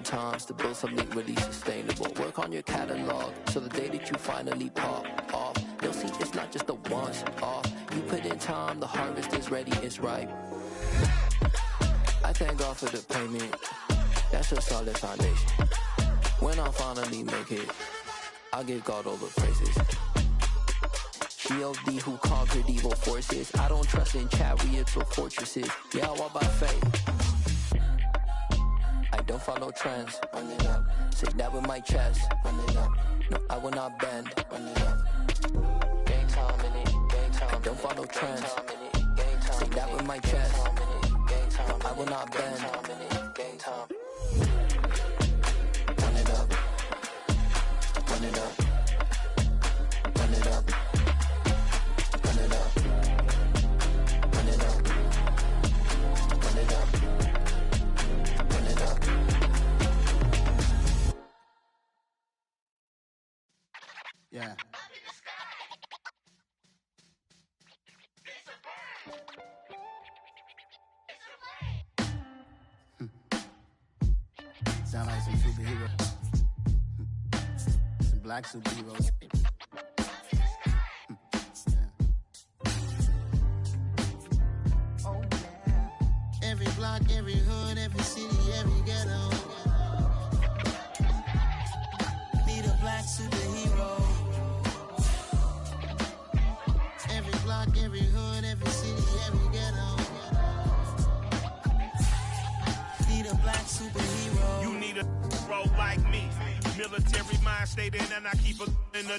times to build something really sustainable. Work on your catalog so the day that you finally pop off, you'll see it's not just a once off. You put in time, the harvest is ready, it's ripe. I thank God for the payment, that's a solid foundation. When I finally make it, I'll give God all the praises. G.O.D. who conquered evil forces. I don't trust in chariots or fortresses. Yeah, I walk by faith. I don't follow trends. Run it up. Say that with my chest. Run it up. No, I will not bend. Run it up. Gang time in it. Gang time. I don't follow trends. Say that with my chest. No, I will not bend. Gang time. Run it up. Run it up. Run it up. Run it up. Run it up. Run it up. Run it up. Yeah. Sound like some superheroes. Some black superheroes. Oh, yeah. Every block, every hood, every city, every ghetto. Need a black superhero. Every block, every hood, every city, every ghetto. Need a black superhero. You need a bro like me. Military mind state and I keep a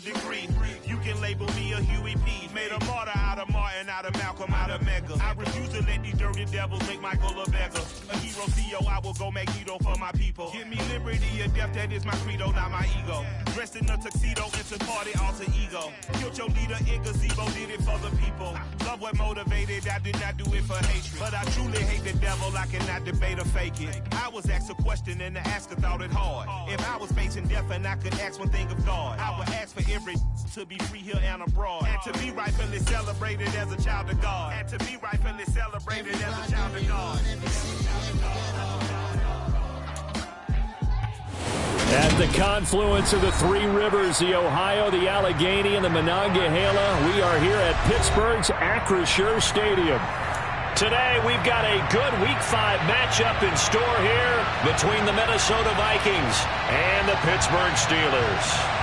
degree. You can label me a Huey P. Made a martyr out of Martin, out of Malcolm, out of Mega. I refuse to let these dirty devils make Michael a beggar. A hero CEO, I will go Magneto for my people. Give me liberty or death, that is my credo, not my ego. Dressed in a tuxedo, it's a party, alter ego. Killed your leader in gazebo, did it for the people. Love what motivated, I did not do it for hatred. But I truly hate the devil, I cannot debate or fake it. I was asked a question and the asker thought it hard. If I was facing death and I could ask one thing of God, I would ask for every to be free here and abroad. And to be rightfully celebrated as a child of God. And to be rightfully celebrated as a child of God. At the confluence of the three rivers, the Ohio, the Allegheny, and the Monongahela, we are here at Pittsburgh's Acrisure Stadium. Today, we've got a good Week 5 matchup in store here between the Minnesota Vikings and the Pittsburgh Steelers.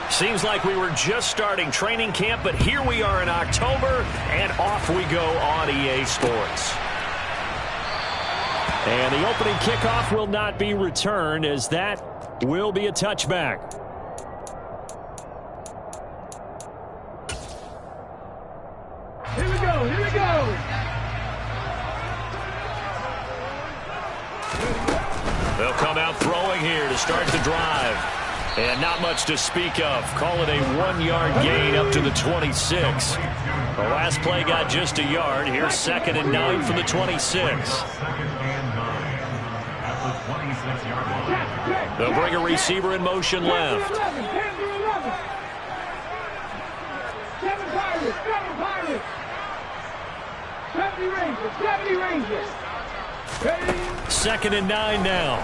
Seems like we were just starting training camp, but here we are in October, and off we go on EA Sports. And the opening kickoff will not be returned, as that will be a touchback. Here we go, here we go! They'll come out throwing here to start the drive. And not much to speak of. Call it a 1-yard gain up to the 26. The last play got just a yard. Here's 2nd and 9 from the 26. They'll bring a receiver in motion left. 2nd and 9 now.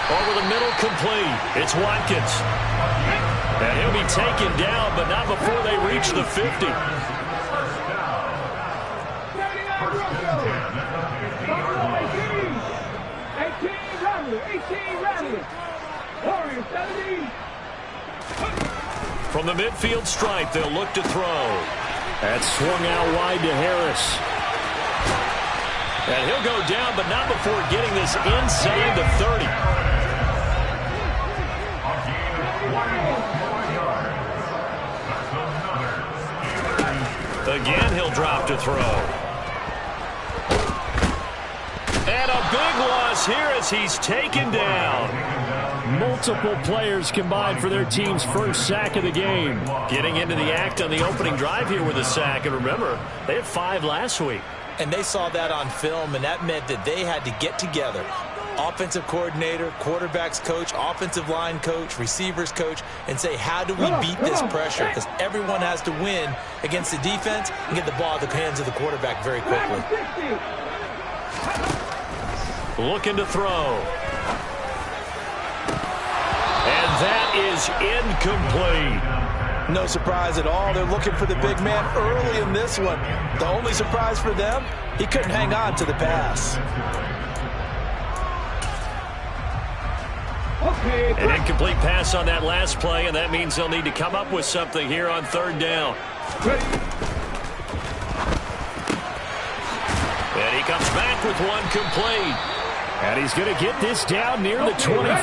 Over the middle, complete. It's Watkins. And he'll be taken down, but not before they reach the 50. From the midfield stripe, they'll look to throw. That's swung out wide to Harris. And he'll go down, but not before getting this inside the 30. Again, he'll drop to throw. And a big loss here as he's taken down. Multiple players combined for their team's first sack of the game. Getting into the act on the opening drive here with a sack. And remember, they had 5 last week. And they saw that on film, and that meant that they had to get together. Offensive coordinator, quarterback's coach, offensive line coach, receivers coach, and say, how do we beat this pressure? Because everyone has to win against the defense and get the ball at the hands of the quarterback very quickly. Looking to throw. And that is incomplete. No surprise at all. They're looking for the big man early in this one. The only surprise for them, he couldn't hang on to the pass. An incomplete pass on that last play, and that means they'll need to come up with something here on 3rd down. And he comes back with one complete. And he's going to get this down near the 25. Complete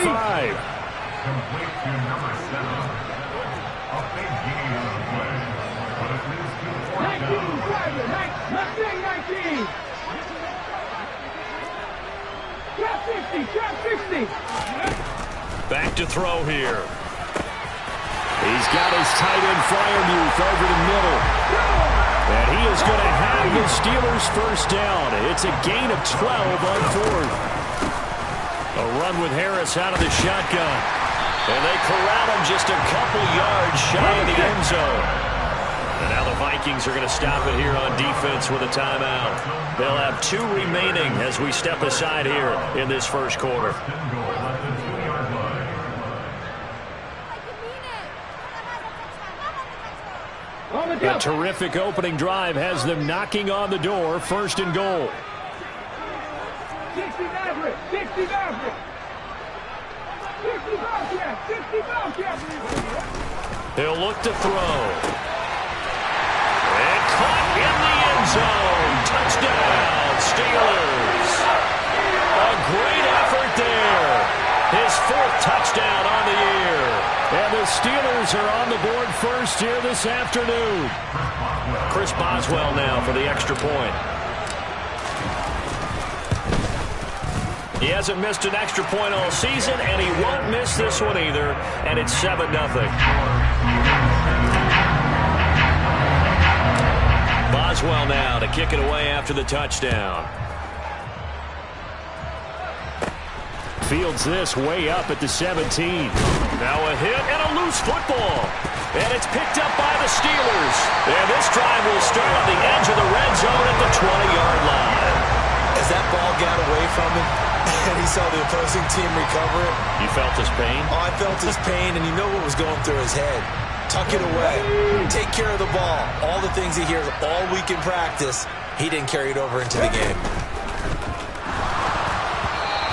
to number 7. A big gain on the play. But it is good for 19. Trap 60. Back to throw here. He's got his tight end Freiermuth over the middle. And he is going to have the Steelers first down. It's a gain of 12 on 4th. A run with Harris out of the shotgun. And they corral him just a couple yards shy of the end zone. And now the Vikings are going to stop it here on defense with a timeout. They'll have 2 remaining as we step aside here in this first quarter. A terrific opening drive has them knocking on the door. 1st and goal. 60 Maverick. 60 Maverick. 60 Bobcat. 60 Bobcat. He'll look to throw. And caught in the end zone. Touchdown, Steelers. A great effort there. His 4th touchdown on the year. And the Steelers are on the board first here this afternoon. Chris Boswell now for the extra point. He hasn't missed an extra point all season, and he won't miss this one either. And it's 7-0. Boswell now to kick it away after the touchdown. Fields this way up at the 17. Now a hit and a loose football. And it's picked up by the Steelers. And this drive will start on the edge of the red zone at the 20-yard line. As that ball got away from him, and he saw the opposing team recover it. You felt his pain? Oh, I felt his pain, and you know what was going through his head. Tuck it away. Take care of the ball. All the things he hears all week in practice, he didn't carry it over into the game.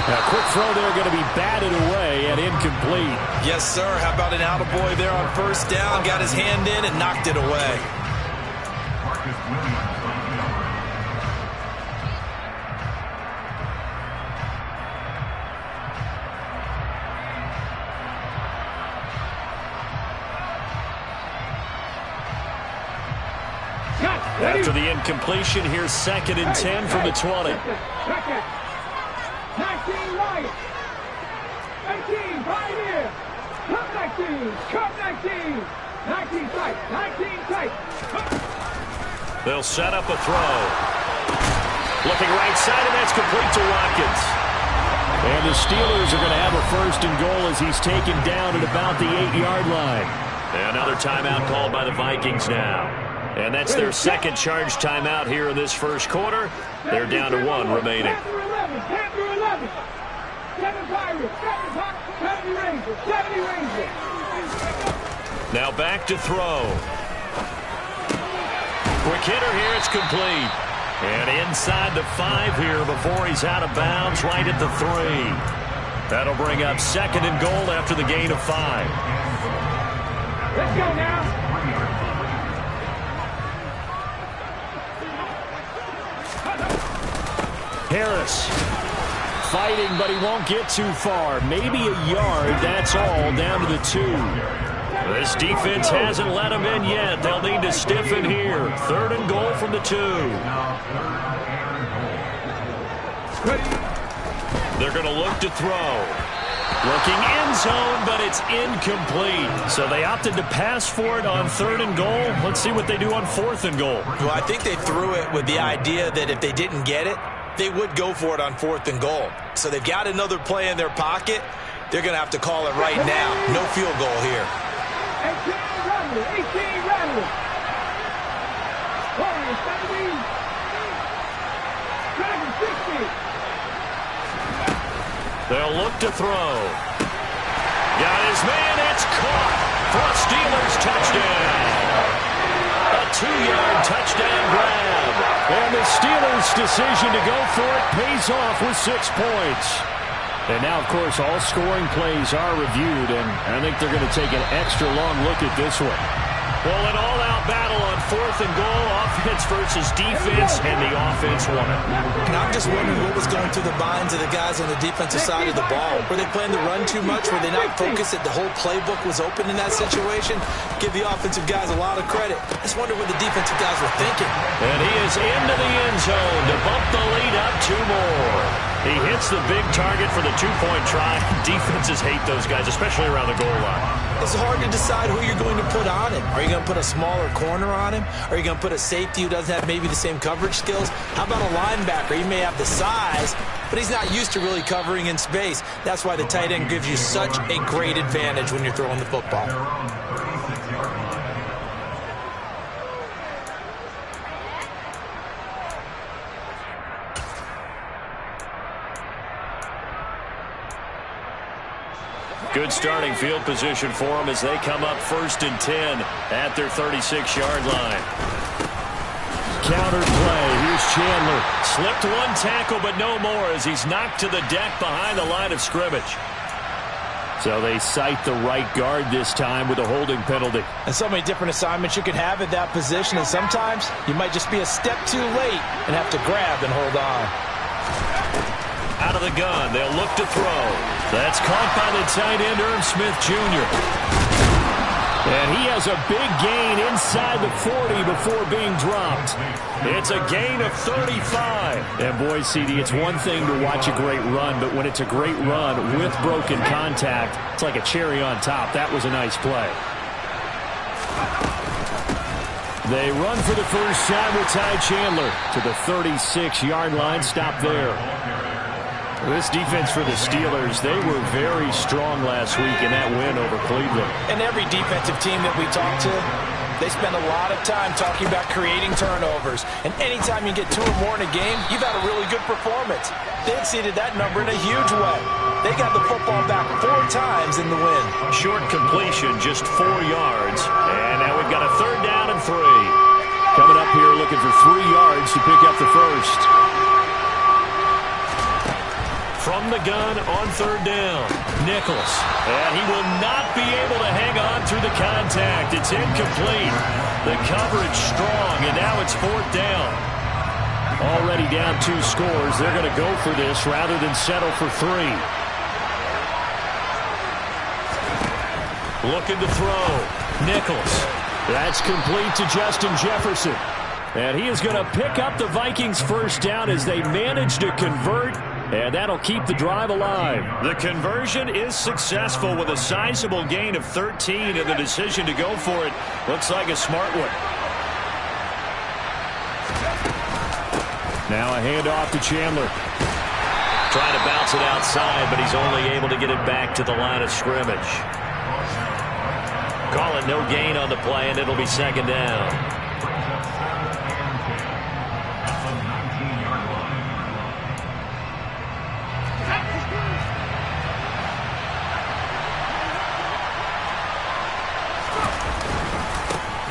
A quick throw there going to be batted away and incomplete. Yes, sir. How about an attaboy there on 1st down? Got his hand in and knocked it away. Marcus Williams. After the incompletion, here's 2nd and 10 from the 20. 19 Wyatt. 18 Pioneer. Come 19. Come 19. 19 tight. 19 tight. They'll set up a throw. Looking right side, and that's complete to Watkins. And the Steelers are going to have a 1st and goal as he's taken down at about the 8-yard line. Another timeout called by the Vikings now. And that's their 2nd charge timeout here in this first quarter. They're down to 1 remaining. 7 Pirates, 70 Rangers, 70 Rangers. Now back to throw. Quick hitter here, it's complete. And inside the 5 here before he's out of bounds, right at the 3. That'll bring up 2nd and goal after the gain of 5. Let's go now. Harris fighting, but he won't get too far. Maybe a yard, that's all, down to the 2. This defense hasn't let him in yet. They'll need to stiffen here. 3rd and goal from the 2. They're going to look to throw. Looking end zone, but it's incomplete. So they opted to pass for it on 3rd and goal. Let's see what they do on 4th and goal. Well, I think they threw it with the idea that if they didn't get it, they would go for it on 4th and goal. So they've got another play in their pocket. They're going to have to call it right now. No field goal here. 18 Rattler. 60. They'll look to throw. Got his man. It's caught for a Steelers touchdown. A 2-yard touchdown grab. And the Steelers' decision to go for it pays off with 6 points. And now, of course, all scoring plays are reviewed, and I think they're going to take an extra long look at this one. Well, an all-out battle on 4th and goal, offense versus defense, and the offense won it. And I'm just wondering what was going through the minds of the guys on the defensive side of the ball. Were they playing the run too much? Were they not focused that the whole playbook was open in that situation? Give the offensive guys a lot of credit. I just wonder what the defensive guys were thinking. And he is into the end zone to bump the lead up 2 more. He hits the big target for the 2-point try. Defenses hate those guys, especially around the goal line. It's hard to decide who you're going to put on him. Are you going to put a smaller corner on him? Are you going to put a safety who doesn't have maybe the same coverage skills? How about a linebacker? He may have the size, but he's not used to really covering in space. That's why the tight end gives you such a great advantage when you're throwing the football. Good starting field position for them as they come up 1st and 10 at their 36-yard line. Counter play. Here's Chandler. Slipped 1 tackle, but no more as he's knocked to the deck behind the line of scrimmage. So they cite the right guard this time with a holding penalty. And so many different assignments you can have at that position, and sometimes you might just be a step too late and have to grab and hold on. Out of the gun, they'll look to throw. That's caught by the tight end, Irv Smith Jr. And he has a big gain inside the 40 before being dropped. It's a gain of 35. And boy, CD, it's one thing to watch a great run, but when it's a great run with broken contact, it's like a cherry on top. That was a nice play. They run for the first time with Ty Chandler to the 36-yard line. Stop there. This defense for the Steelers, they were very strong last week in that win over Cleveland. And every defensive team that we talk to, they spend a lot of time talking about creating turnovers. And anytime you get 2 or more in a game, you've had a really good performance. They exceeded that number in a huge way. They got the football back 4 times in the win. Short completion, just 4 yards. And now we've got a 3rd down and 3. Coming up here looking for 3 yards to pick up the first. From the gun on 3rd down, Nichols. And he will not be able to hang on through the contact. It's incomplete. The coverage strong, and now it's 4th down. Already down 2 scores. They're going to go for this rather than settle for 3. Looking to throw. Nichols. That's complete to Justin Jefferson. And he is going to pick up the Vikings' first down as they manage to convert. And that'll keep the drive alive. The conversion is successful with a sizable gain of 13, and the decision to go for it looks like a smart one. Now a handoff to Chandler. Trying to bounce it outside, but he's only able to get it back to the line of scrimmage. Call it no gain on the play, and it'll be 2nd down.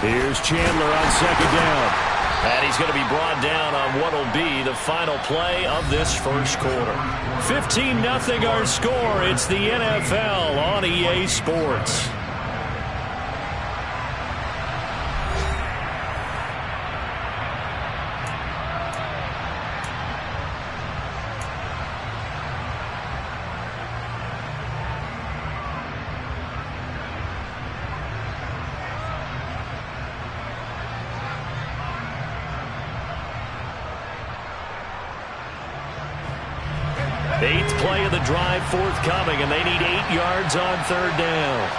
Here's Chandler on 2nd down. And he's going to be brought down on what will be the final play of this first quarter. 15-0 our score. It's the NFL on EA Sports. Eighth play of the drive forthcoming, and they need 8 yards on third down.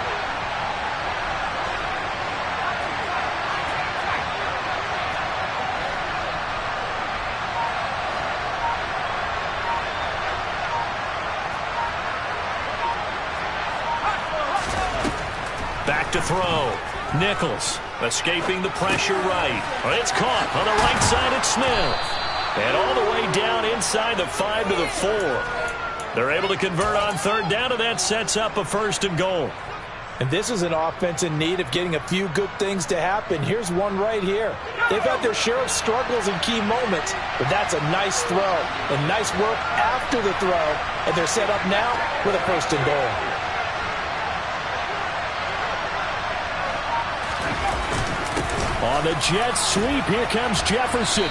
Back to throw. Nichols escaping the pressure right. It's caught on the right side at Smith. And all the way down inside the 5 to the 4. They're able to convert on third down, and that sets up a 1st and goal. And this is an offense in need of getting a few good things to happen. Here's one right here. They've had their share of struggles in key moments, but that's a nice throw and nice work after the throw. And they're set up now with a 1st and goal. On the jet sweep, here comes Jefferson.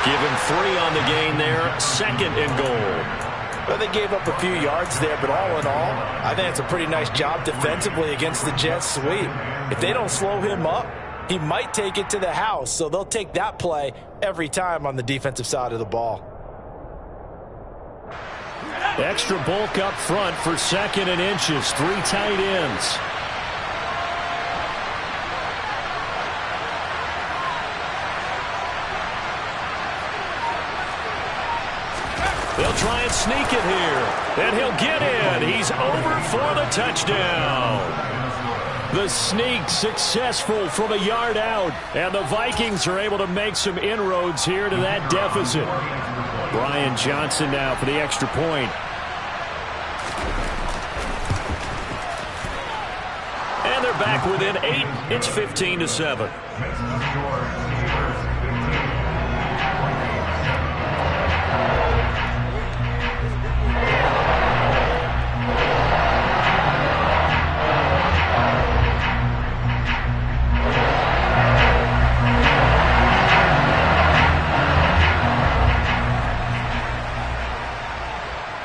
Give him 3 on the gain there, 2nd and goal. Well, they gave up a few yards there, but all in all, I think it's a pretty nice job defensively against the jet sweep. If they don't slow him up, he might take it to the house, so they'll take that play every time on the defensive side of the ball. Extra bulk up front for 2nd and inches, 3 tight ends. They'll try and sneak it here, and he'll get in. He's over for the touchdown. The sneak successful from a yard out, and the Vikings are able to make some inroads here to that deficit. Brian Johnson now for the extra point. And they're back within 8. It's 15-7.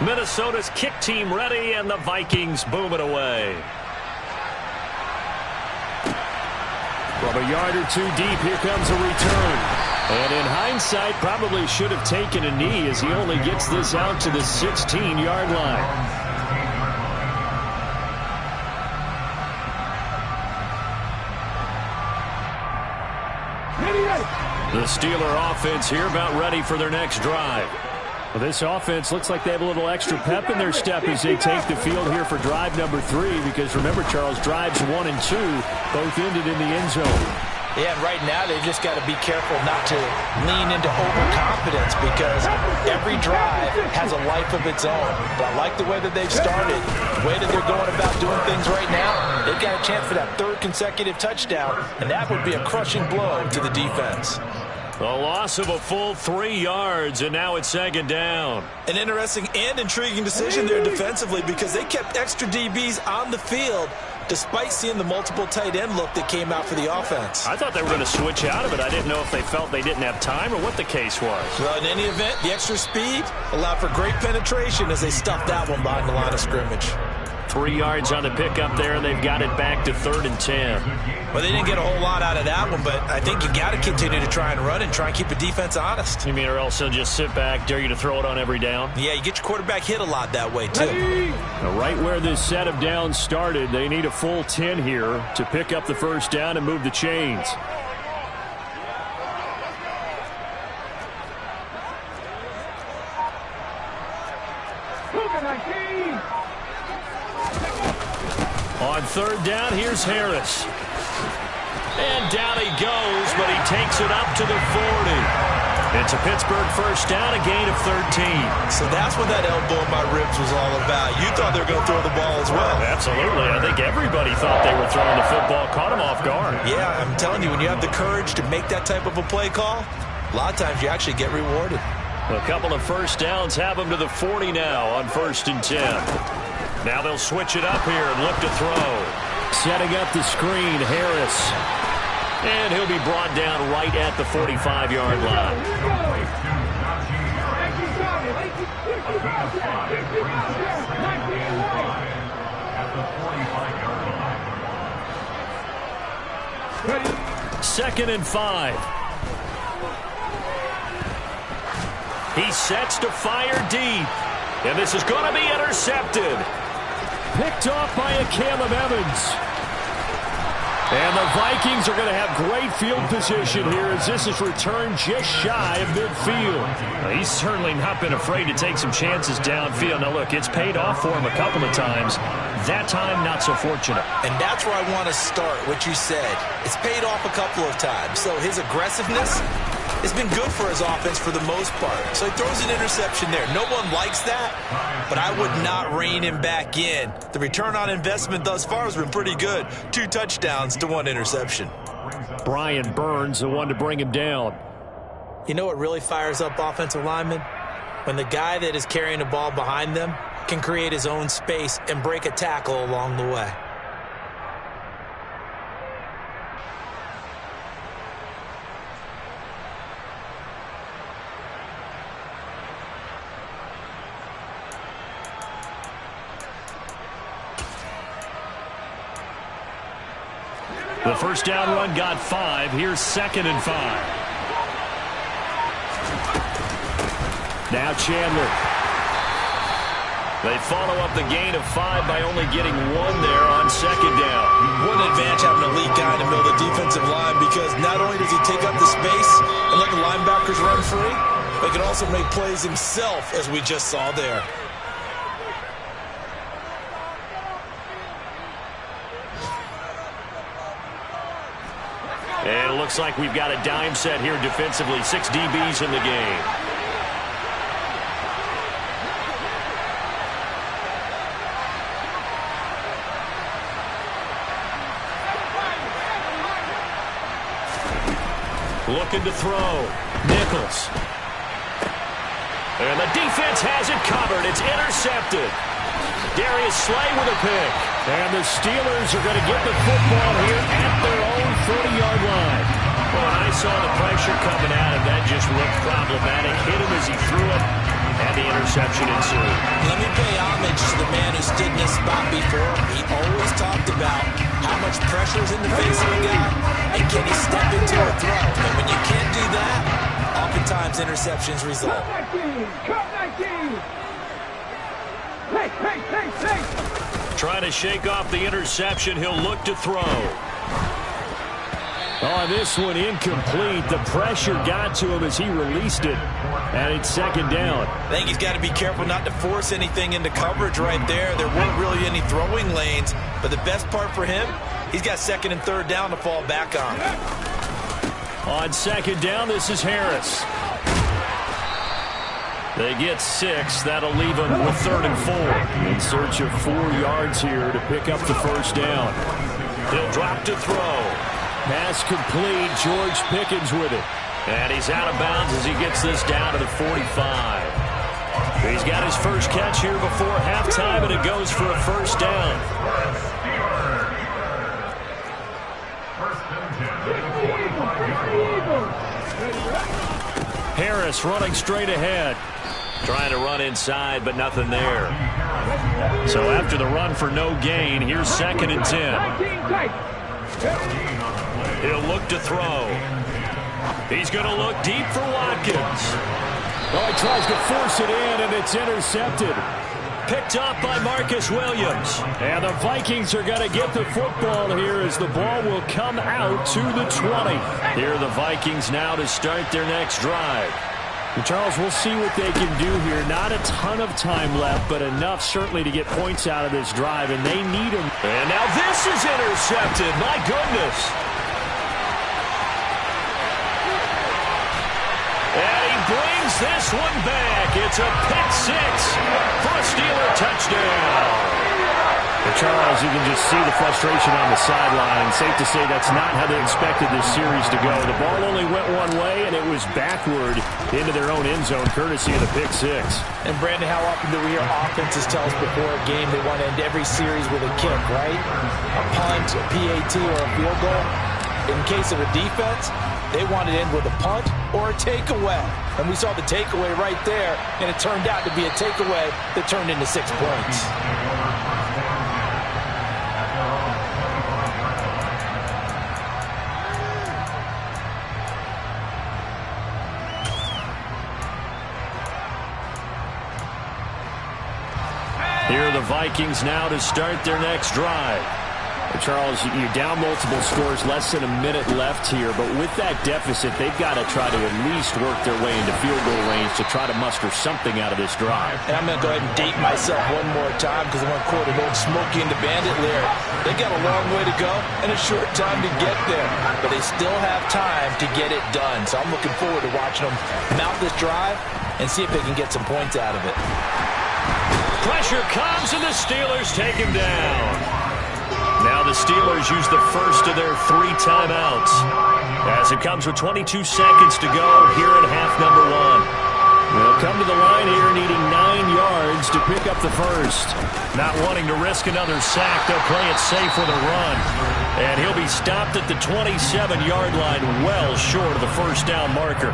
Minnesota's kick team ready, and the Vikings boom it away. From a yard or 2 deep, here comes a return. And in hindsight, probably should have taken a knee as he only gets this out to the 16-yard line. The Steeler offense here about ready for their next drive. Well, this offense looks like they have a little extra pep in their step as they take the field here for drive number 3, because remember, Charles, drives 1 and 2 both ended in the end zone. Yeah, and right now they've just got to be careful not to lean into overconfidence, because every drive has a life of its own. But I like the way that they've started, the way that they're going about doing things right now. They've got a chance for that 3rd consecutive touchdown, and that would be a crushing blow to the defense. A loss of a full 3 yards, and now it's 2nd down. An interesting and intriguing decision there defensively, because they kept extra DBs on the field despite seeing the multiple tight end look that came out for the offense. I thought they were going to switch out of it. I didn't know if they felt they didn't have time or what the case was. Well, in any event, the extra speed allowed for great penetration as they stuffed that one behind the line of scrimmage. 3 yards on the pickup there, and they've got it back to 3rd and 10. Well, they didn't get a whole lot out of that one, but I think you got to continue to try and run and try and keep the defense honest. You mean, or else they'll just sit back, dare you to throw it on every down? Yeah, you get your quarterback hit a lot that way, too. Now, right where this set of downs started, they need a full 10 here to pick up the 1st down and move the chains. On 3rd down, here's Harris. And down he goes, but he takes it up to the 40. It's a Pittsburgh 1st down, a gain of 13. So that's what that elbow in my ribs was all about. You thought they were going to throw the ball as well. Absolutely. I think everybody thought they were throwing the football, caught him off guard. Yeah, I'm telling you, when you have the courage to make that type of a play call, a lot of times you actually get rewarded. A couple of 1st downs have them to the 40 now on 1st and 10. Now they'll switch it up here and look to throw. Setting up the screen, Harris. And he'll be brought down right at the 45-yard line. Second and 5. He sets to fire deep. And this is going to be intercepted. Picked off by a Caleb Evans. And the Vikings are going to have great field position here as this is returned just shy of midfield. Well, he's certainly not been afraid to take some chances downfield. Now, look, it's paid off for him a couple of times. That time, not so fortunate. And that's where I want to start, what you said. It's paid off a couple of times. So his aggressiveness has been good for his offense for the most part. So he throws an interception there. No one likes that, but I would not rein him back in. The return on investment thus far has been pretty good. 2 touchdowns to 1 interception. Brian Burns, the one to bring him down. You know what really fires up offensive linemen? When the guy that is carrying the ball behind them can create his own space and break a tackle along the way. The first down run got 5. Here's 2nd and 5. Now Chandler. They follow up the gain of 5 by only getting 1 there on 2nd down. What an advantage having an elite guy in the middle of the defensive line, because not only does he take up the space and let the linebackers run free, but he can also make plays himself, as we just saw there. And it looks like we've got a dime set here defensively. 6 DBs in the game. Looking to throw. Nichols. And the defense has it covered. It's intercepted. Darius Slay with a pick. And the Steelers are going to get the football here at their own 40-yard line. Well, and I saw the pressure coming at him. That just looked problematic. Hit him as he threw it, and the interception ensued. Let me pay homage to the man who stood in this spot before. He always talked about how much pressure is in the face of a guy, and can he step into a throw. And when you can't do that, oftentimes interceptions result. Cut 19! Hey! Trying to shake off the interception. He'll look to throw. Oh, this one incomplete. The pressure got to him as he released it. And it's 2nd down. I think he's got to be careful not to force anything into coverage right there. There weren't really any throwing lanes. But the best part for him, he's got 2nd and 3rd down to fall back on. On 2nd down, this is Harris. They get 6. That'll leave them with 3rd and 4. In search of 4 yards here to pick up the first down. He'll drop to throw. Pass complete. George Pickens with it. And he's out of bounds as he gets this down to the 45. He's got his first catch here before halftime, and it goes for a first down. Harris running straight ahead. Trying to run inside, but nothing there. So after the run for no gain, here's 2nd and 10. He'll look to throw. He's going to look deep for Watkins. Oh, he tries to force it in, and it's intercepted. Picked up by Marcus Williams. And the Vikings are going to get the football here as the ball will come out to the 20. Here are the Vikings now to start their next drive. And Charles, we'll see what they can do here. Not a ton of time left, but enough certainly to get points out of this drive, and they need them. And now this is intercepted. My goodness. And he brings this one back. It's a pick 6 for a Steeler touchdown. And Charles, you can just see the frustration on the sideline. Safe to say that's not how they expected this series to go. The ball only went one way, and it was backward into their own end zone, courtesy of the pick 6. And, Brandon, how often do we hear offenses tell us before a game they want to end every series with a kick, right? A punt, a PAT, or a field goal. In case of a defense, they wanted to end with a punt or a takeaway. And we saw the takeaway right there, and it turned out to be a takeaway that turned into 6 points. Here are the Vikings now to start their next drive. Charles, you're down multiple scores, less than a minute left here, but with that deficit, they've got to try to at least work their way into field goal range to try to muster something out of this drive. And I'm going to go ahead and date myself one more time because I want to quote an old Smokey and the Bandit lyric. They got a long way to go and a short time to get there, but they still have time to get it done. So I'm looking forward to watching them mount this drive and see if they can get some points out of it. Pressure comes and the Steelers take him down. Now the Steelers use the first of their 3 timeouts as it comes with 22 seconds to go here in half number 1. They'll come to the line here needing 9 yards to pick up the first. Not wanting to risk another sack, they'll play it safe with a run. And he'll be stopped at the 27-yard line, well short of the first down marker.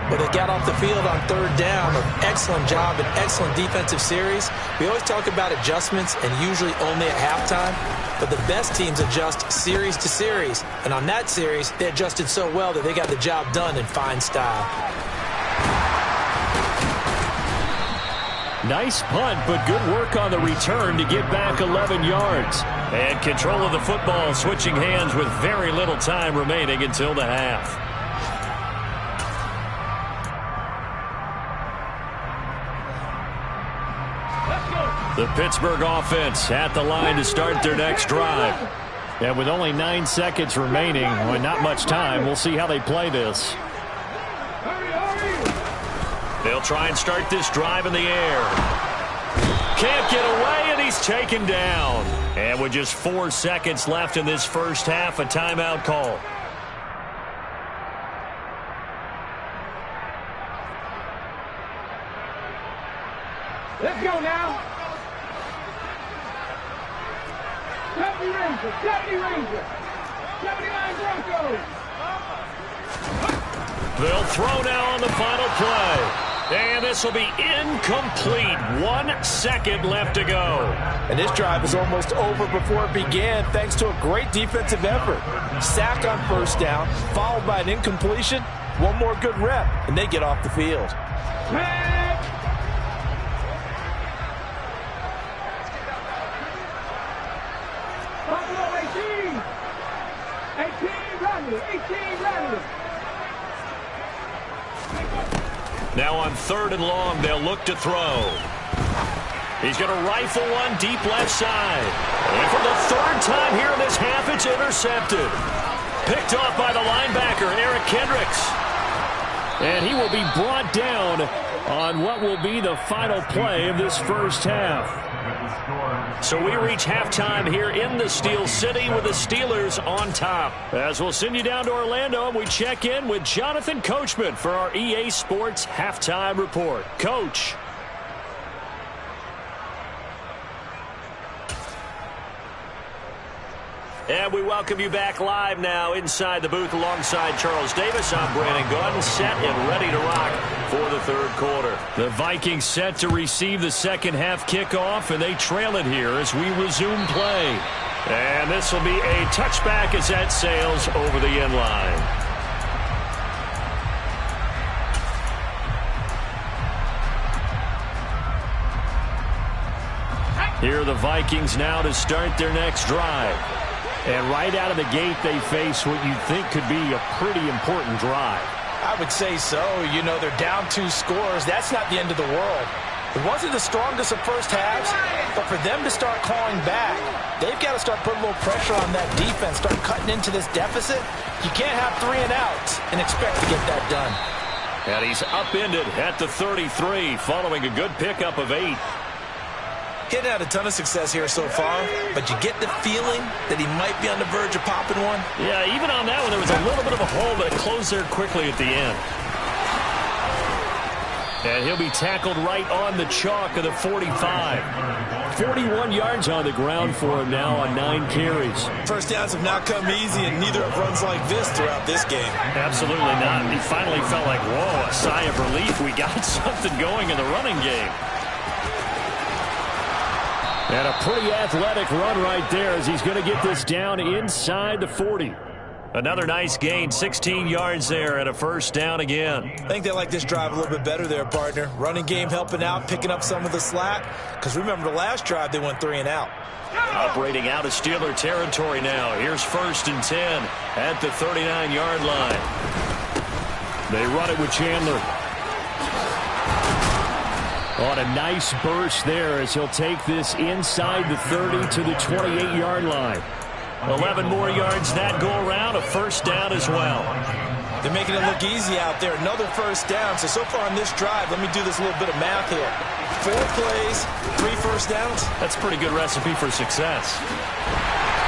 But they got off the field on 3rd down. An excellent job, an excellent defensive series. We always talk about adjustments and usually only at halftime. But the best teams adjust series to series. And on that series, they adjusted so well that they got the job done in fine style. Nice punt, but good work on the return to get back 11 yards. And control of the football switching hands with very little time remaining until the half. The Pittsburgh offense at the line to start their next drive. And with only 9 seconds remaining, well, not much time, we'll see how they play this. They'll try and start this drive in the air. Can't get away, and he's taken down. And with just 4 seconds left in this first half, a timeout call. Let's go now. 70 Rangers, 70 Rangers, 79 Broncos. They'll throw now on the final play. And this will be incomplete. 1 second left to go. And this drive is almost over before it began thanks to a great defensive effort. Sack on 1st down, followed by an incompletion. One more good rep, and they get off the field. Now on 3rd and long, they'll look to throw. He's going to rifle one deep left side. And for the 3rd time here in this half, it's intercepted. Picked off by the linebacker, Eric Kendricks. And he will be brought down on what will be the final play of this first half. So we reach halftime here in the Steel City with the Steelers on top. As we'll send you down to Orlando, and we check in with Jonathan Coachman for our EA Sports Halftime Report. Coach. And we welcome you back live now inside the booth alongside Charles Davis. I'm Brandon Gaudin, set and ready to rock for the 3rd quarter. The Vikings set to receive the second half kickoff, and they trail it here as we resume play. And this will be a touchback as that sails over the end line. Here are the Vikings now to start their next drive. And right out of the gate, they face what you think could be a pretty important drive. I would say so. You know, they're down 2 scores. That's not the end of the world. It wasn't the strongest of first halves, but for them to start clawing back, they've got to start putting a little pressure on that defense, start cutting into this deficit. You can't have 3 and outs and expect to get that done. And he's upended at the 33 following a good pickup of 8. He hadn't had a ton of success here so far, but you get the feeling that he might be on the verge of popping one. Yeah, even on that one, there was a little bit of a hole, but it closed there quickly at the end. And he'll be tackled right on the chalk of the 45. 41 yards on the ground for him now on 9 carries. First downs have not come easy, and neither have runs like this throughout this game. Absolutely not. He finally felt like, whoa, a sigh of relief. We got something going in the running game. And a pretty athletic run right there as he's going to get this down inside the 40. Another nice gain, 16 yards there and a first down again. I think they like this drive a little bit better there, partner. Running game helping out, picking up some of the slack. Because remember the last drive, they went 3 and out. Operating out of Steeler territory now. Here's 1st and 10 at the 39-yard line. They run it with Chandler. On a nice burst there as he'll take this inside the 30 to the 28-yard line. 11 more yards that go around, a first down as well. They're making it look easy out there. Another first down. So far on this drive, let me do this little bit of math here. 4 plays, 3 first downs. That's a pretty good recipe for success.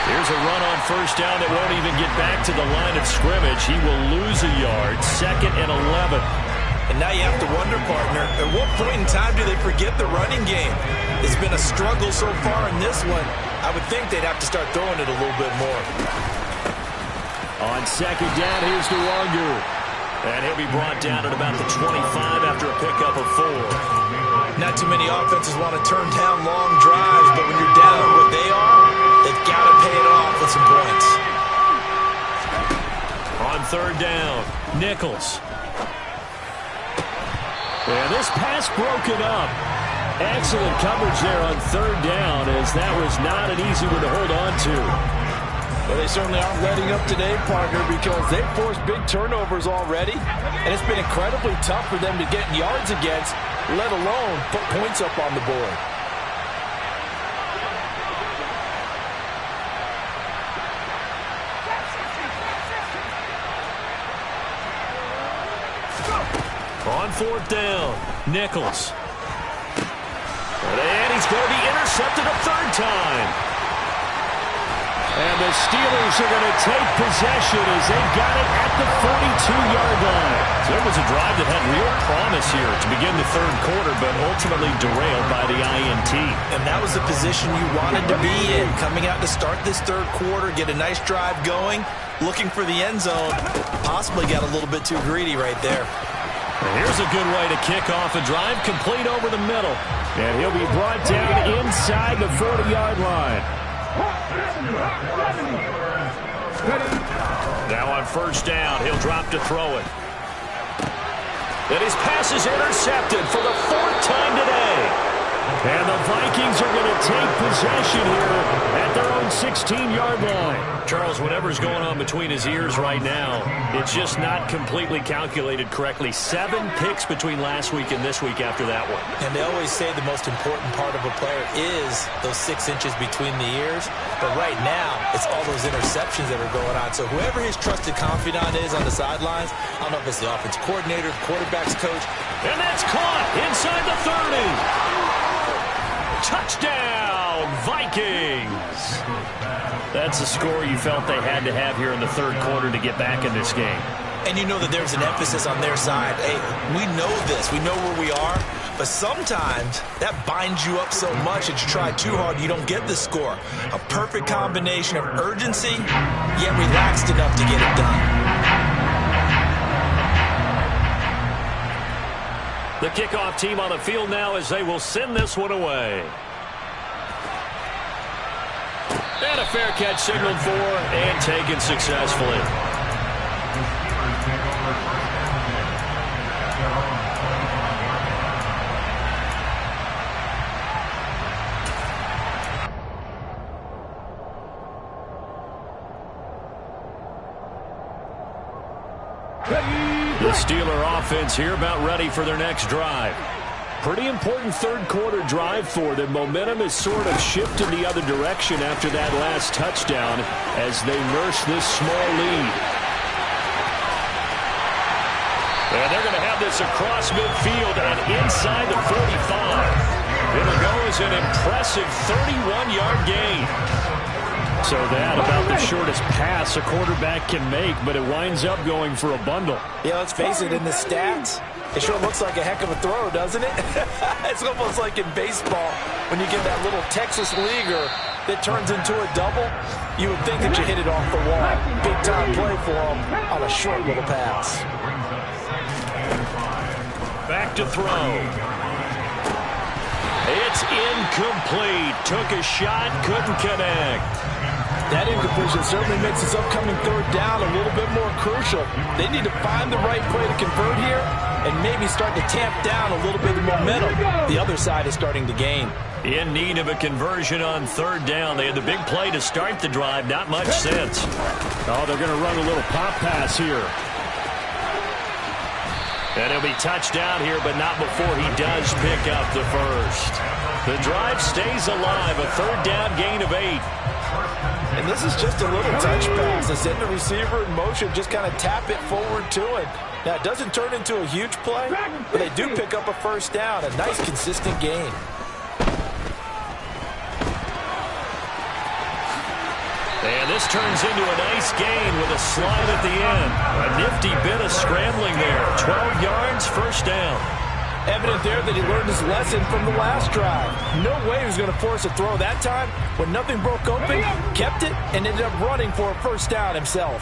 Here's a run on first down that won't even get back to the line of scrimmage. He will lose a yard, 2nd and 11. And now you have to wonder, partner, at what point in time do they forget the running game? It's been a struggle so far in this one. I would think they'd have to start throwing it a little bit more. On 2nd down, here's DeWanger. And he'll be brought down at about the 25 after a pickup of 4. Not too many offenses want to turn down long drives, but when you're down where they are, they've got to pay it off with some points. On 3rd down, Nichols. And this pass broken up. Excellent coverage there on 3rd down, as that was not an easy one to hold on to. Well, they certainly aren't letting up today, partner, because they've forced big turnovers already, and it's been incredibly tough for them to get yards against, let alone put points up on the board. On 4th down, Nichols. And he's going to be intercepted a 3rd time. And the Steelers are going to take possession as they got it at the 42-yard line. So it was a drive that had real promise here to begin the 3rd quarter, but ultimately derailed by the INT. And that was the position you wanted to be in, coming out to start this 3rd quarter, get a nice drive going, looking for the end zone. Possibly got a little bit too greedy right there. Here's a good way to kick off a drive, complete over the middle. And he'll be brought down inside the 40-yard line. Now on 1st down, he'll drop to throw it. And his pass is intercepted for the 4th time today. And the Vikings are going to take possession here at their own 16-yard line. Charles, whatever's going on between his ears right now, it's just not completely calculated correctly. 7 picks between last week and this week after that one. And they always say the most important part of a player is those 6 inches between the ears. But right now, it's all those interceptions that are going on. So whoever his trusted confidant is on the sidelines, I don't know if it's the offensive coordinator, quarterback's coach. And that's caught inside the 30. Touchdown, Vikings! That's a score you felt they had to have here in the 3rd quarter to get back in this game. And you know that there's an emphasis on their side. Hey, we know this. We know where we are. But sometimes that binds you up so much that you try too hard, you don't get the score. A perfect combination of urgency, yet relaxed enough to get it done. The kickoff team on the field now as they will send this one away. And a fair catch signaled for and taken successfully. The Steeler offense here about ready for their next drive. Pretty important 3rd quarter drive for them. Momentum has sort of shifted the other direction after that last touchdown as they nurse this small lead. And they're going to have this across midfield and inside the 45. It'll go as an impressive 31-yard gain. So that about the shortest pass a quarterback can make, but it winds up going for a bundle. Yeah, let's face it, in the stats, it sure looks like a heck of a throw, doesn't it? It's almost like in baseball when you get that little Texas leaguer that turns into a double. You would think that you hit it off the wall. Big time play for him on a short little pass. Back to throw. It's incomplete. Took a shot, couldn't connect. That incompletion certainly makes this upcoming third down a little bit more crucial. They need to find the right play to convert here and maybe start to tamp down a little bit of momentum the other side is starting to gain. In need of a conversion on third down. They had the big play to start the drive. Not much sense. Oh, they're going to run a little pop pass here. And he'll be touchdown here, but not before he does pick up the first. The drive stays alive. A third down gain of 8. And this is just a little touch pass. They send the receiver in motion, just kind of tap it forward to him. Now, it doesn't turn into a huge play, but they do pick up a first down. A nice, consistent gain. And this turns into a nice gain with a slide at the end. A nifty bit of scrambling there. 12 yards, first down. Evident there that he learned his lesson from the last drive. No way he was going to force a throw that time. When nothing broke open, kept it, and ended up running for a first down himself.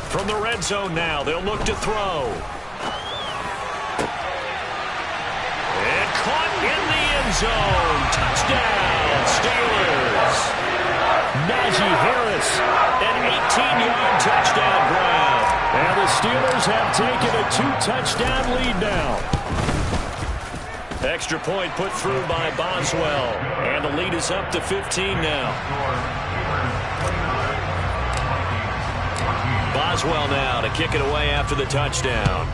From the red zone now, they'll look to throw. And caught in the end zone. Touchdown, Steelers. Najee Harris, an 18-yard touchdown grab. And the Steelers have taken a 2-touchdown lead now. Extra point put through by Boswell. And the lead is up to 15 now. Boswell now to kick it away after the touchdown.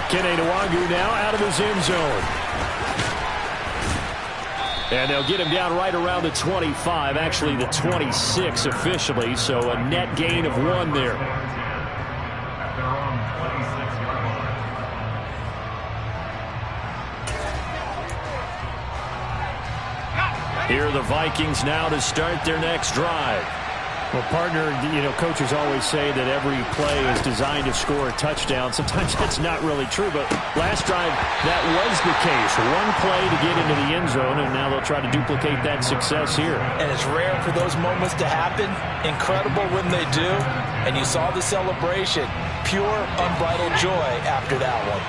Kene Nwangwu now out of his end zone. And they'll get him down right around the 25, actually the 26 officially, so a net gain of 1 there. At their own 26-yard line. Here are the Vikings now to start their next drive. Well, partner, you know, coaches always say that every play is designed to score a touchdown. Sometimes that's not really true, but last drive, that was the case. One play to get into the end zone, and now they'll try to duplicate that success here. And it's rare for those moments to happen. Incredible when they do. And you saw the celebration. Pure, unbridled joy after that one.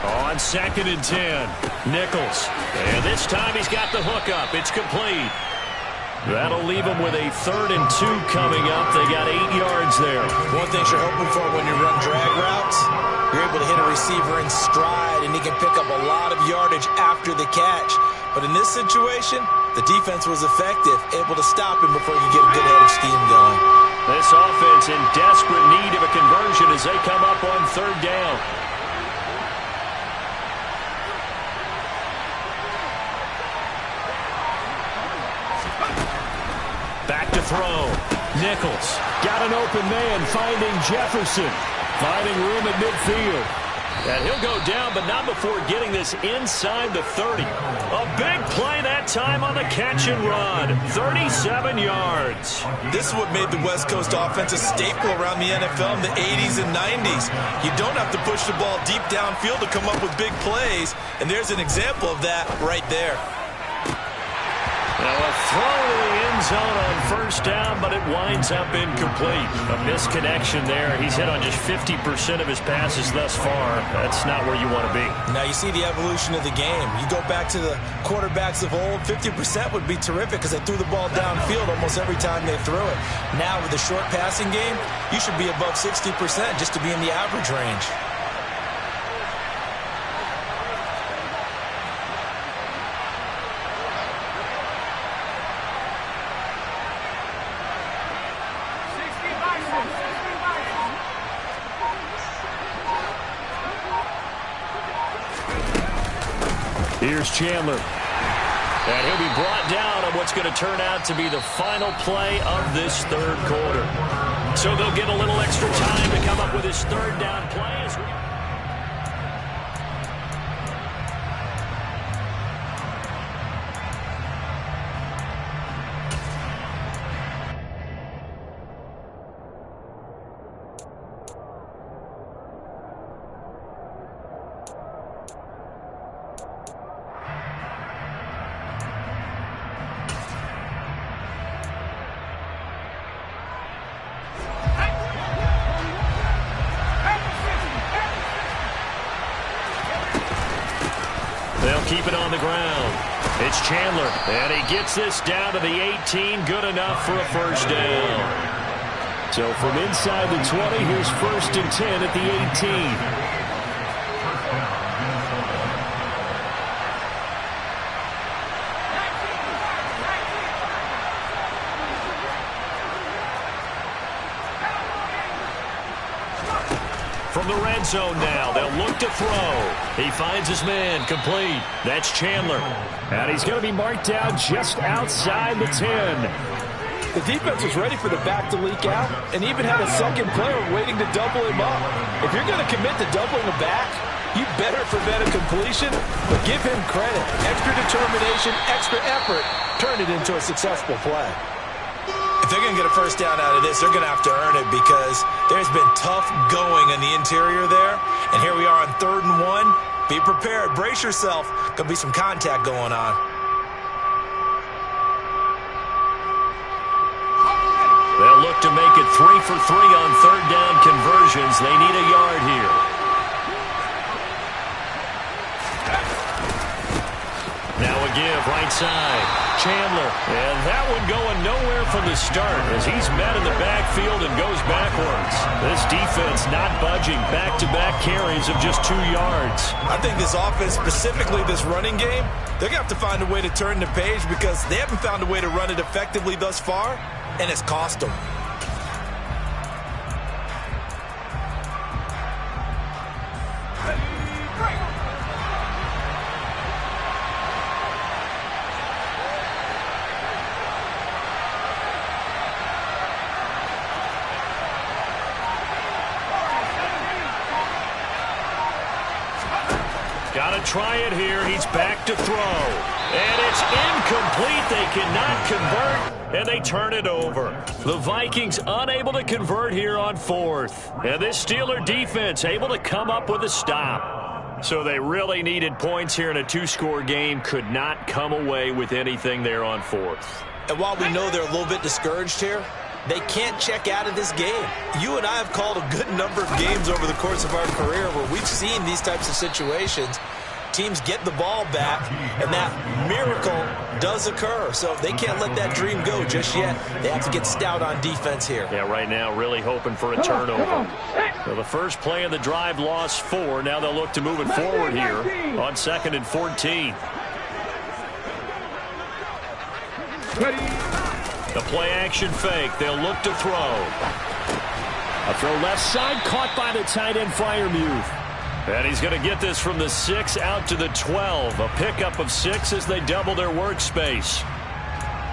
On 2nd and 10, Nichols. And this time he's got the hook up. It's complete. That'll leave him with a 3rd and 2 coming up. They got 8 yards there. One thing you're hoping for when you run drag routes, you're able to hit a receiver in stride, and he can pick up a lot of yardage after the catch. But in this situation, the defense was effective, able to stop him before he could get a good head of steam going. This offense in desperate need of a conversion as they come up on 3rd down. Back to throw. Nichols got an open man, finding Jefferson. Finding room at midfield. And he'll go down, but not before getting this inside the 30. A big play that time on the catch and run. 37 yards. This is what made the West Coast offense a staple around the NFL in the 80s and 90s. You don't have to push the ball deep downfield to come up with big plays, and there's an example of that right there. Now a throw to the end zone on 1st down, but it winds up incomplete. A misconnection there. He's hit on just 50% of his passes thus far. That's not where you want to be. Now you see the evolution of the game. You go back to the quarterbacks of old, 50% would be terrific because they threw the ball downfield almost every time they threw it. Now with the short passing game, you should be above 60% just to be in the average range. Here's Chandler. And he'll be brought down on what's going to turn out to be the final play of this 3rd quarter. So they'll get a little extra time to come up with his 3rd down play. keep it on the ground. It's Chandler, and he gets this down to the 18. Good enough for a first down. So from inside the 20, here's 1st and 10 at the 18. From the red zone now, they'll look to throw. He finds his man, complete. That's Chandler. And he's going to be marked down just outside the 10. The defense was ready for the back to leak out and even had a second player waiting to double him up. If you're going to commit to doubling the back, you better prevent a completion, but give him credit. Extra determination, extra effort, turn it into a successful play. If they're going to get a first down out of this, they're going to have to earn it because there's been tough going in the interior there. And here we are on 3rd and 1. Be prepared. Brace yourself. Going to be some contact going on. They'll look to make it 3 for 3 on 3rd down conversions. They need a yard here. Now a give right side. Chandler, and that one going nowhere from the start as he's met in the backfield and goes backwards. This defense not budging. Back-to-back carries of just 2 yards. I think this offense, specifically this running game, they're going to have to find a way to turn the page because they haven't found a way to run it effectively thus far, and it's cost them. Try it here. He's back to throw. And it's incomplete. They cannot convert, and they turn it over. The Vikings unable to convert here on 4th. And this Steeler defense able to come up with a stop. So they really needed points here in a 2-score game. Could not come away with anything there on 4th. And while we know they're a little bit discouraged here, they can't check out of this game. You and I have called a good number of games over the course of our career where we've seen these types of situations. Teams get the ball back, and that miracle does occur. So they can't let that dream go just yet. They have to get stout on defense here. Yeah, right now really hoping for a turnover. So the first play of the drive lost 4. Now they'll look to move it forward here on 2nd and 14. The play action fake. They'll look to throw. A throw left side caught by the tight end Freiermuth. And he's going to get this from the 6 out to the 12. A pickup of 6 as they double their workspace.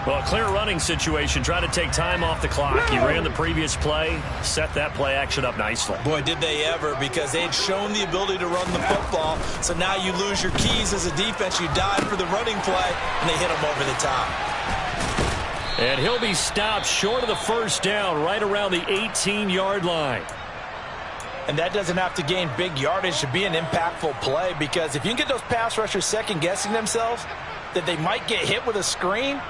Well, a clear running situation. Trying to take time off the clock. He ran the previous play. Set that play action up nicely. Boy, did they ever, because they had shown the ability to run the football. So now you lose your keys as a defense. You dive for the running play, and they hit him over the top. And he'll be stopped short of the first down right around the 18-yard line. And that doesn't have to gain big yardage to be an impactful play, because if you can get those pass rushers second-guessing themselves that they might get hit with a screen,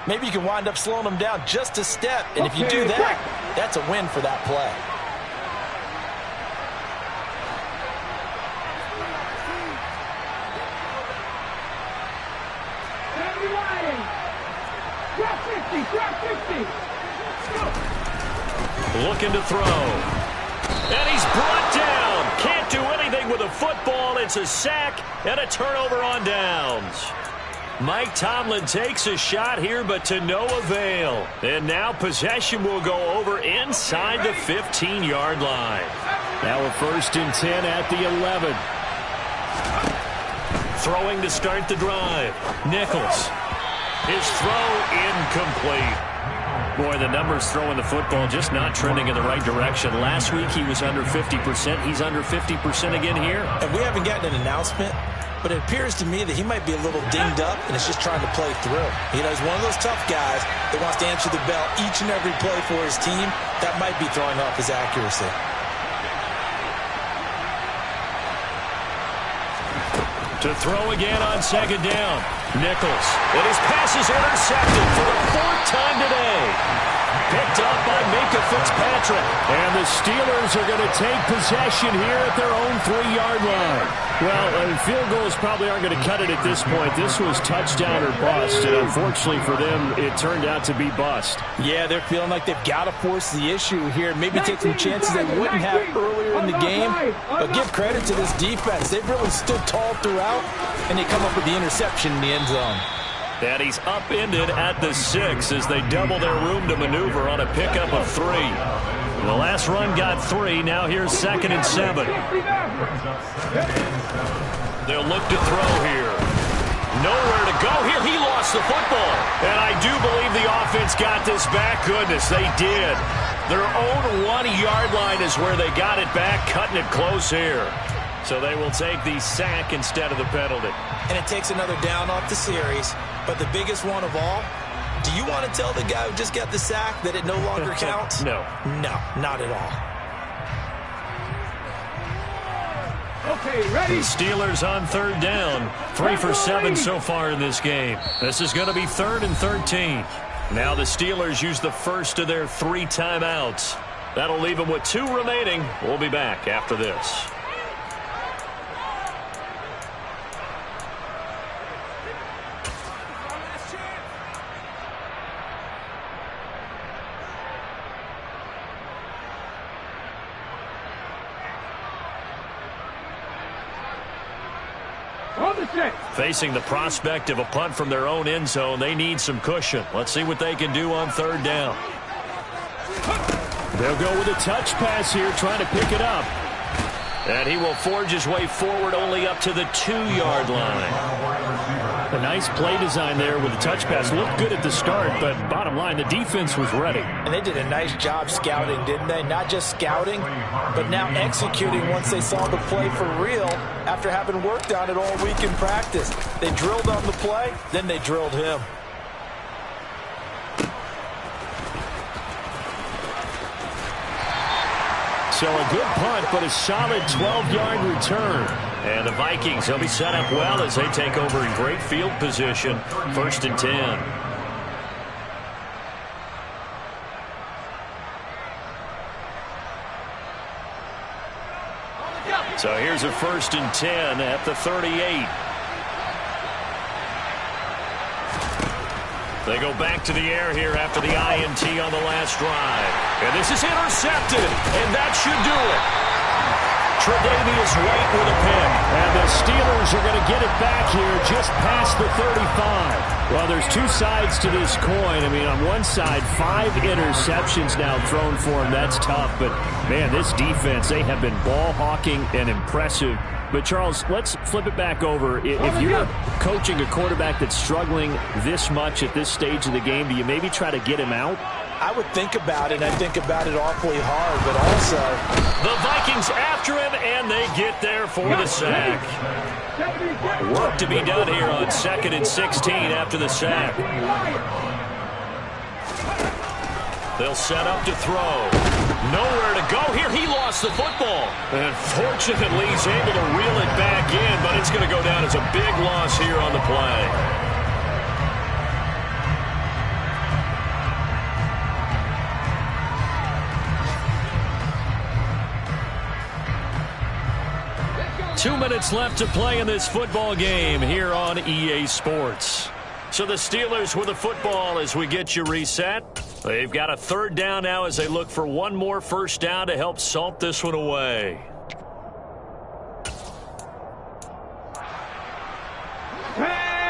maybe you can wind up slowing them down just a step. And if you do that, that's a win for that play. Looking to throw. And he's brought down. Can't do anything with a football. It's a sack and a turnover on downs. Mike Tomlin takes a shot here, but to no avail. And now possession will go over inside the 15-yard line. Now a 1st and 10 at the 11. Throwing to start the drive. Nichols. His throw incomplete. Boy, the numbers throwing the football just not trending in the right direction. Last week he was under 50%. He's under 50% again here. And we haven't gotten an announcement, but it appears to me that he might be a little dinged up and is just trying to play through. You know, he's one of those tough guys that wants to answer the bell each and every play for his team. That might be throwing off his accuracy. To throw again on 2nd down. Nichols. And his pass is intercepted for the 4th time today. Picked up by Minkah Fitzpatrick. And the Steelers are going to take possession here at their own 3-yard line. Well, field goals probably aren't going to cut it at this point. This was touchdown or bust, and unfortunately for them, it turned out to be bust. Yeah, they're feeling like they've got to force the issue here. Maybe take some chances they wouldn't have earlier in the game. But give credit to this defense. They've really stood tall throughout, and they come up with the interception in the end zone. And he's upended at the 6 as they double their room to maneuver on a pickup of 3. The last run got 3. Now here's 2nd and 7. They'll look to throw here. Nowhere to go here. He lost the football. And I do believe the offense got this back. Goodness, they did. Their own 1-yard line is where they got it back, cutting it close here. So they will take the sack instead of the penalty. And it takes another down off the series. But the biggest one of all, do you want to tell the guy who just got the sack that it no longer counts? No. No, not at all. Okay, ready? The Steelers on 3rd down. 3 for 7 so far in this game. This is going to be 3rd and 13. Now the Steelers use the first of their 3 timeouts. That'll leave them with 2 remaining. We'll be back after this. Facing the prospect of a punt from their own end zone, they need some cushion. Let's see what they can do on 3rd down. They'll go with a touch pass here, trying to pick it up. And he will forge his way forward only up to the 2-yard line. A nice play design there with a touch pass. Looked good at the start, but bottom line, the defense was ready. And they did a nice job scouting, didn't they? Not just scouting, but now executing once they saw the play for real after having worked on it all week in practice. They drilled on the play, then they drilled him. So a good punt, but a solid 12-yard return. And the Vikings, they'll be set up well as they take over in great field position. 1st and 10. So here's a 1st and 10 at the 38. They go back to the air here after the INT on the last drive. And this is intercepted, and that should do it. Tre'Davious White with a pick. And the Steelers are going to get it back here just past the 35. Well, there's 2 sides to this coin. I mean, on one side, 5 interceptions now thrown for him. That's tough. But, man, this defense, they have been ball hawking and impressive. But, Charles, let's flip it back over. If you're coaching a quarterback that's struggling this much at this stage of the game, do you maybe try to get him out? I would think about it. I think about it awfully hard, but also the Vikings after him, and they get there for the sack. Work to be done here on 2nd and 16 after the sack. They'll set up to throw. Nowhere to go here. He lost the football. And fortunately, he's able to reel it back in, but it's going to go down as a big loss here on the play. Two minutes left to play in this football game here on EA Sports. So the Steelers with the football as we get you reset. They've got a 3rd down now as they look for one more 1st down to help salt this one away.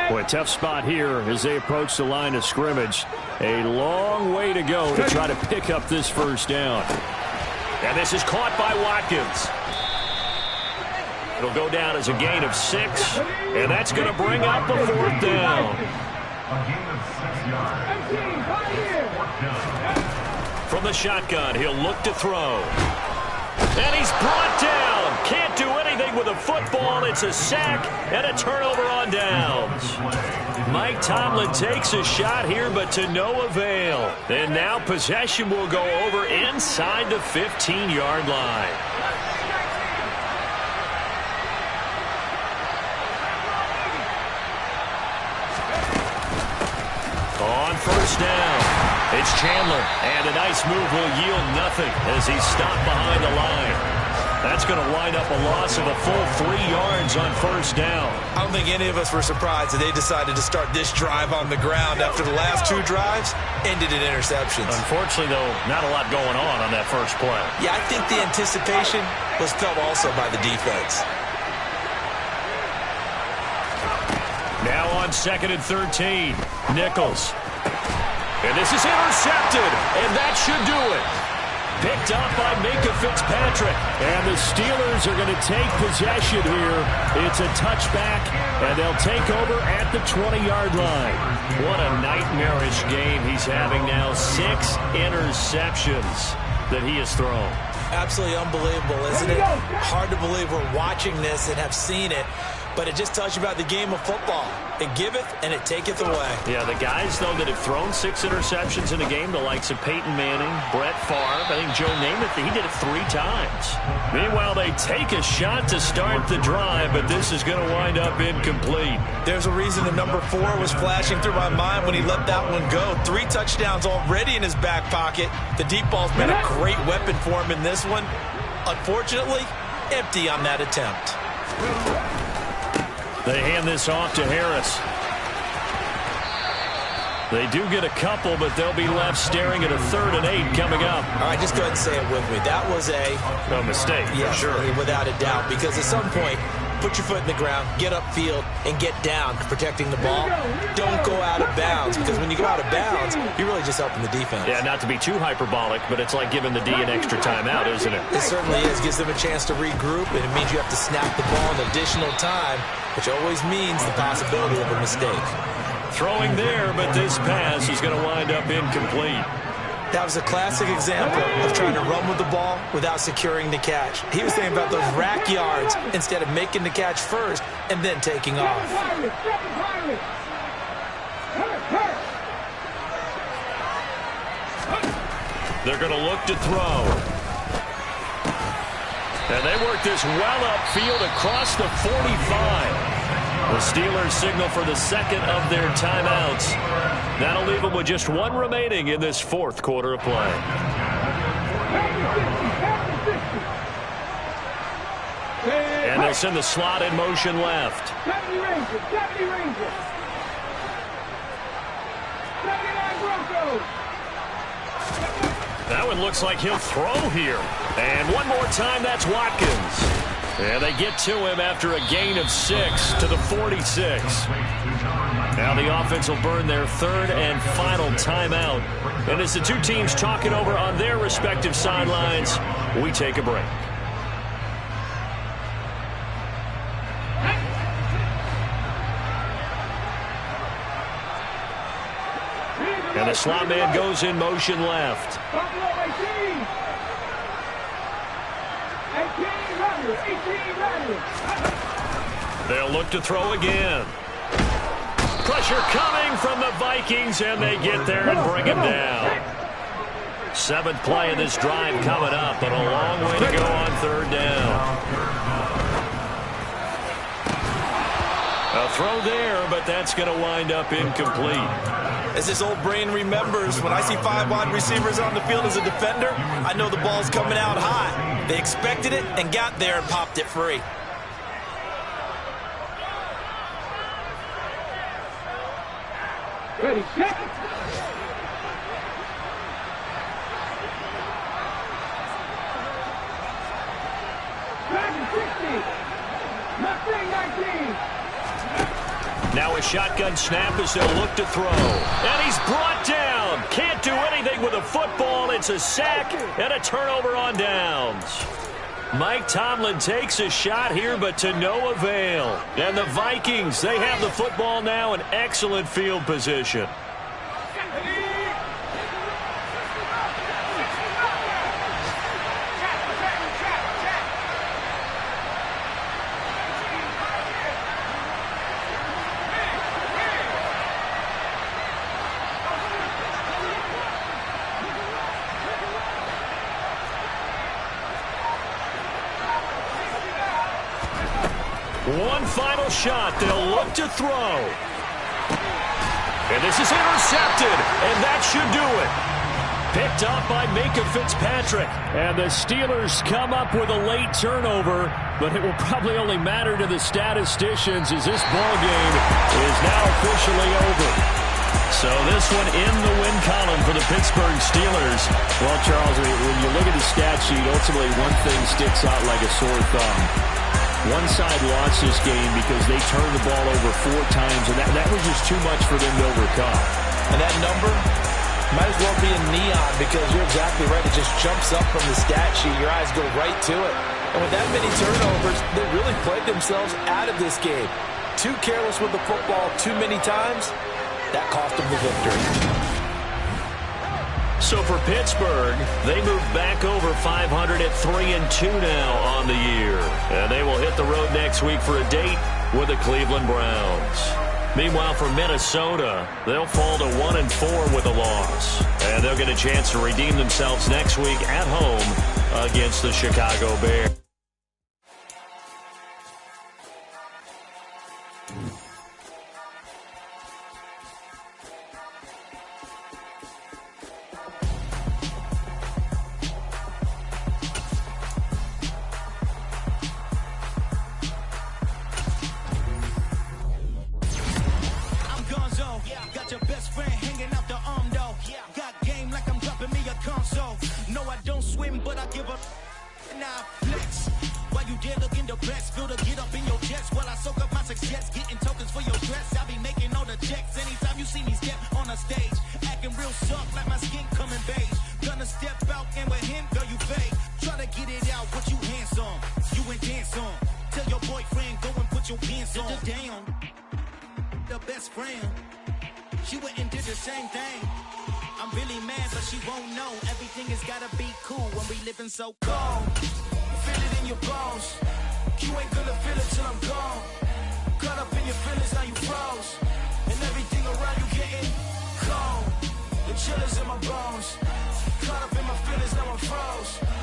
Boy, tough spot here as they approach the line of scrimmage. A long way to go to try to pick up this 1st down. And this is caught by Watkins. It'll go down as a gain of 6, and that's going to bring up a 4th down. A gain of 6 yards. From the shotgun, he'll look to throw. And he's brought down. Can't do anything with a football. It's a sack and a turnover on downs. Mike Tomlin takes a shot here, but to no avail. And now possession will go over inside the 15-yard line. On 1st down. It's Chandler, and a nice move will yield nothing as he's stopped behind the line. That's going to wind up a loss of a full 3 yards on first down. I don't think any of us were surprised that they decided to start this drive on the ground after the last 2 drives ended in interceptions. Unfortunately, though, not a lot going on that first play. Yeah, I think the anticipation was felt also by the defense. Now on 2nd and 13, Nichols. And this is intercepted, and that should do it. Picked up by Minkah Fitzpatrick. And the Steelers are going to take possession here. It's a touchback, and they'll take over at the 20-yard line. What a nightmarish game he's having now. 6 interceptions that he has thrown. Absolutely unbelievable, isn't it? Hard to believe we're watching this and have seen it. But it just tells you about the game of football. It giveth and it taketh away. Yeah, the guys, though, that have thrown 6 interceptions in a game, the likes of Peyton Manning, Brett Favre, I think Joe Namath, he did it 3 times. Meanwhile, they take a shot to start the drive, but this is going to wind up incomplete. There's a reason the number 4 was flashing through my mind when he let that one go. 3 touchdowns already in his back pocket. The deep ball's been a great weapon for him in this one. Unfortunately, empty on that attempt. They hand this off to Harris. They do get a couple, but they'll be left staring at a 3rd and 8 coming up. All right, just go ahead and say it with me. That was a mistake, yeah, for sure. Without a doubt, because at some point, put your foot in the ground, get upfield, and get down protecting the ball. Don't go out of bounds, because when you go out of bounds, you're really just helping the defense. Yeah, not to be too hyperbolic, but it's like giving the D an extra timeout, isn't it? It certainly is. Gives them a chance to regroup, and it means you have to snap the ball in additional time, which always means the possibility of a mistake. Throwing there, but this pass is going to wind up incomplete. That was a classic example of trying to run with the ball without securing the catch. He was thinking about those rack yards instead of making the catch first and then taking off. They're going to look to throw. And they work this well upfield across the 45. The Steelers signal for the 2nd of their timeouts. That'll leave them with just 1 remaining in this 4th quarter of play. And they'll send the slot in motion left. 70 Rangers, 70 Rangers. 79 Broncos. That one looks like he'll throw here. And one more time, that's Watkins. And they get to him after a gain of 6 to the 46. Now the offense will burn their 3rd and final timeout. And as the 2 teams talk it over on their respective sidelines, we take a break. And the slot man goes in motion left. They'll look to throw again. Pressure coming from the Vikings, and they get there and bring him down. 7th play of this drive coming up, but a long way to go on 3rd down. A throw there, but that's going to wind up incomplete. As this old brain remembers, when I see 5 wide receivers on the field as a defender, I know the ball's coming out high. They expected it and got there and popped it free. Ready, set. Now a shotgun snap as they'll look to throw. And he's brought down. Can't do anything with a football. It's a sack and a turnover on downs. Mike Tomlin takes a shot here, but to no avail. And the Vikings, they have the football now in excellent field position. One final shot. They'll look to throw. And this is intercepted, and that should do it. Picked up by Minkah Fitzpatrick. And the Steelers come up with a late turnover, but it will probably only matter to the statisticians as this ball game is now officially over. So this one in the win column for the Pittsburgh Steelers. Well, Charles, when you look at the stat sheet, ultimately one thing sticks out like a sore thumb. One side lost this game because they turned the ball over 4 times, and that was just too much for them to overcome. And that number might as well be in neon because you're exactly right. It just jumps up from the stat sheet. Your eyes go right to it. And with that many turnovers, they really played themselves out of this game. Too careless with the football too many times. That cost them the victory. So for Pittsburgh, they move back over 500 at 3-2 now on the year. And they will hit the road next week for a date with the Cleveland Browns. Meanwhile, for Minnesota, they'll fall to 1-4 with a loss. And they'll get a chance to redeem themselves next week at home against the Chicago Bears. So cold, feel it in your bones. You ain't gonna feel it till I'm gone. Caught up in your feelings, now you froze. And everything around you getting cold. The chill is in my bones. Caught up in my feelings, now I'm froze.